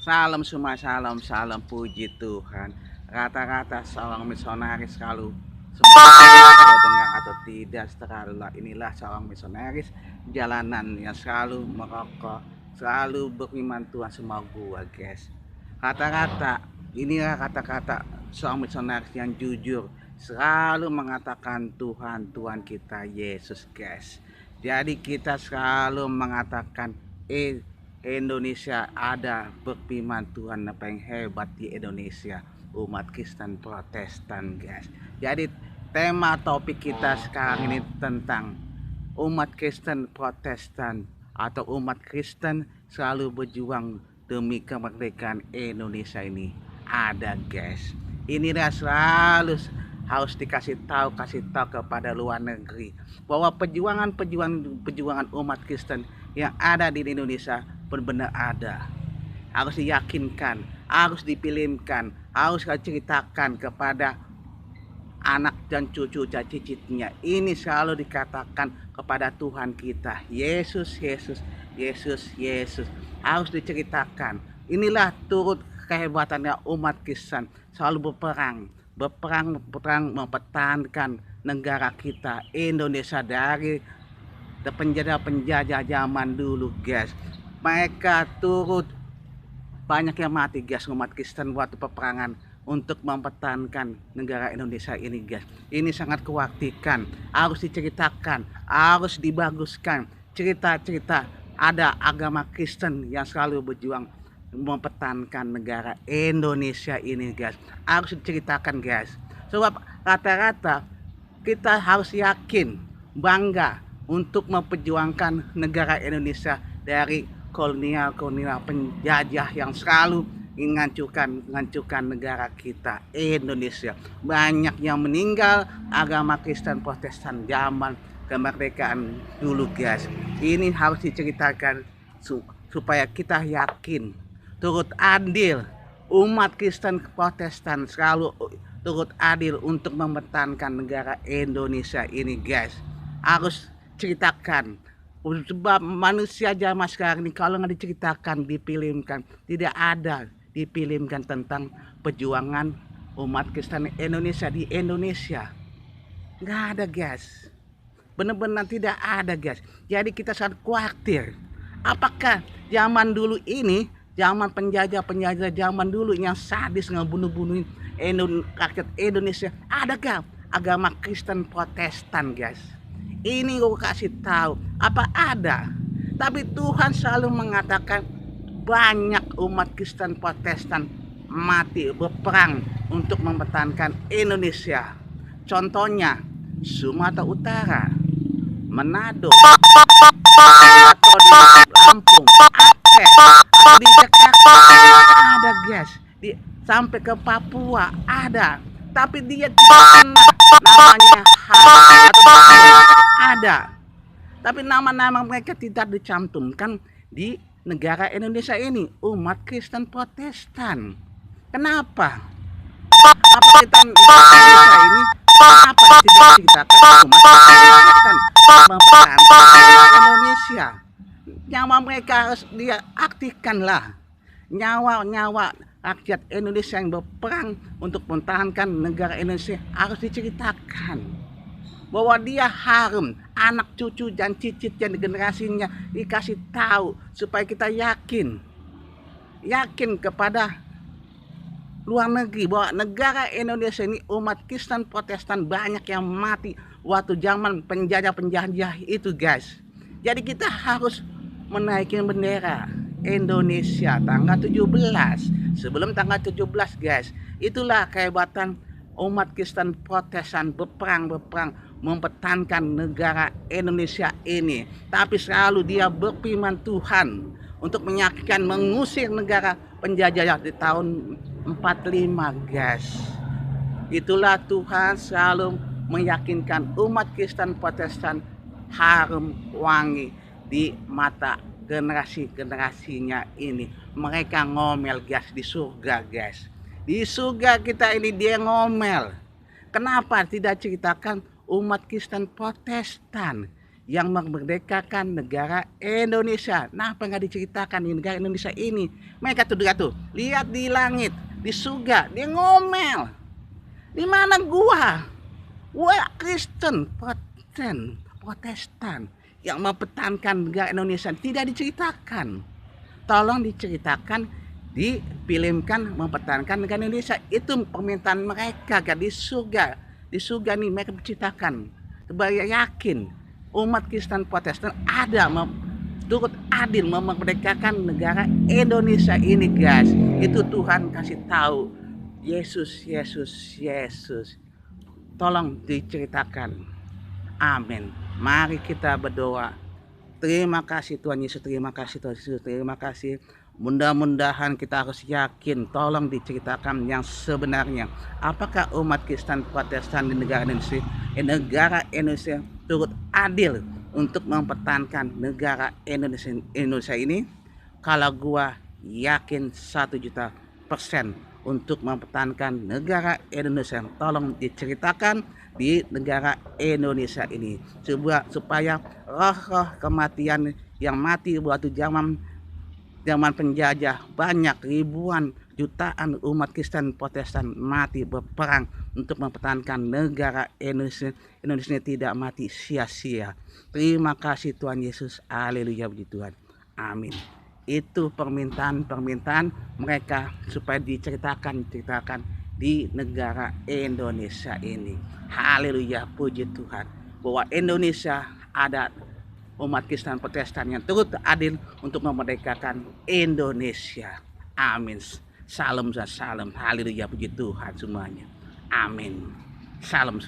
Salam semua, salam, salam puji Tuhan. Kata-kata seorang misionaris selalu semua dengar atau tidak, setelah inilah seorang misionaris jalanan yang selalu merokok, selalu beriman Tuhan semua gua, guys. Kata-kata inilah kata-kata seorang misionaris yang jujur, selalu mengatakan Tuhan, Tuhan kita Yesus, guys. Jadi kita selalu mengatakan Indonesia ada berfirman Tuhan apa yang hebat di Indonesia, umat Kristen Protestan, guys. Jadi tema topik kita sekarang ini tentang umat Kristen Protestan atau umat Kristen selalu berjuang demi kemerdekaan Indonesia ini ada, guys. Inilah selalu harus kasih tahu kepada luar negeri bahwa perjuangan umat Kristen yang ada di Indonesia benar-benar ada. Harus diyakinkan, harus dipilihkan, harus diceritakan kepada anak dan cucu dan cicitnya. Ini selalu dikatakan kepada Tuhan kita, Yesus, Yesus, Yesus, Yesus. Harus diceritakan. Inilah turut kehebatannya umat Kristen selalu berperang mempertahankan negara kita Indonesia dari penjajah zaman dulu, guys. Mereka turut banyak yang mati, guys, umat Kristen waktu peperangan untuk mempertahankan negara Indonesia ini, guys. Ini sangat kuaktifkan, harus diceritakan, harus dibaguskan. Cerita-cerita ada agama Kristen yang selalu berjuang mempertahankan negara Indonesia ini, guys. Harus diceritakan, guys. Sebab rata-rata kita harus yakin, bangga untuk memperjuangkan negara Indonesia dari kolonial penjajah yang selalu menghancurkan negara kita Indonesia. Banyak yang meninggal agama Kristen Protestan zaman kemerdekaan dulu, guys. Ini harus diceritakan supaya kita yakin, turut adil. Umat Kristen Protestan selalu turut adil untuk mempertahankan negara Indonesia ini, guys. Harus ceritakan, sebab manusia zaman sekarang ini kalau nggak diceritakan, dipilihkan, tidak ada dipilihkan tentang perjuangan umat Kristen Indonesia di Indonesia. Nggak ada, guys. Benar-benar tidak ada, guys. Jadi kita sangat khawatir. Apakah zaman dulu ini, zaman penjajah zaman dulu yang sadis ngebunuh-bunuhin rakyat Indonesia, adakah agama Kristen Protestan, guys? Ini gue kasih tahu, apa ada? Tapi Tuhan selalu mengatakan banyak umat Kristen Protestan mati berperang untuk mempertahankan Indonesia. Contohnya Sumatera Utara, Manado, atau di Lampung, Aceh, atau di Jakarta ada, guys. Sampai ke Papua ada. Tapi dia tidak namanya atau ada. Tapi nama-nama mereka tidak dicantumkan di negara Indonesia ini, umat Kristen Protestan. Kenapa? Apa kita Indonesia ini kenapa tidak diceritakan umat Kristen mempertahankan Indonesia? Nyawa mereka harus dia aktifkanlah. Nyawa rakyat Indonesia yang berperang untuk mempertahankan negara Indonesia harus diceritakan bahwa dia harum, anak cucu dan cicit yang generasinya dikasih tahu supaya kita yakin kepada luar negeri bahwa negara Indonesia ini umat Kristen Protestan banyak yang mati waktu zaman penjajah itu, guys. Jadi kita harus menaikin bendera Indonesia tanggal 17 sebelum tanggal 17, guys. Itulah kehebatan umat Kristen Protestan berperang mempertahankan negara Indonesia ini. Tapi selalu dia berfirman Tuhan untuk meyakinkan mengusir negara penjajah di tahun 45, guys. Itulah Tuhan selalu meyakinkan umat Kristen Protestan harum wangi di mata generasinya ini. Mereka ngomel, guys, di surga, guys. Di surga kita ini dia ngomel. Kenapa tidak ceritakan umat Kristen Protestan yang memerdekakan negara Indonesia. Nah, apa nggak diceritakan di negara Indonesia ini? Mereka tuh lihat di langit, di surga, dia ngomel. Di mana gua? Gua Kristen, Protestan yang mempertahankan negara Indonesia, tidak diceritakan. Tolong diceritakan, difilmkan mempertahankan negara Indonesia. Itu permintaan mereka di surga. Di surga nih mereka menceritakan. Supaya yakin umat Kristen Protestan ada turut adil memerdekakan negara Indonesia ini, guys. Itu Tuhan kasih tahu. Yesus. Tolong diceritakan. Amin. Mari kita berdoa. Terima kasih Tuhan Yesus, terima kasih Tuhan Yesus, terima kasih. Mudah-mudahan kita harus yakin, tolong diceritakan yang sebenarnya. Apakah umat Kristen Protestan di negara Indonesia turut adil untuk mempertahankan negara Indonesia ini? Kalau gua yakin 1.000.000% untuk mempertahankan negara Indonesia. Tolong diceritakan di negara Indonesia ini supaya roh kematian yang mati waktu zaman penjajah, banyak ribuan jutaan umat Kristen Protestan mati berperang untuk mempertahankan negara Indonesia. Indonesia tidak mati sia-sia. Terima kasih Tuhan Yesus. Haleluya, puji Tuhan. Amin. Itu permintaan mereka supaya diceritakan di negara Indonesia ini. Haleluya, puji Tuhan, bahwa Indonesia ada umat Kristen Protestan yang turut adil untuk memerdekakan Indonesia. Amin. Salam. Haleluya, puji Tuhan semuanya. Amin. Salam.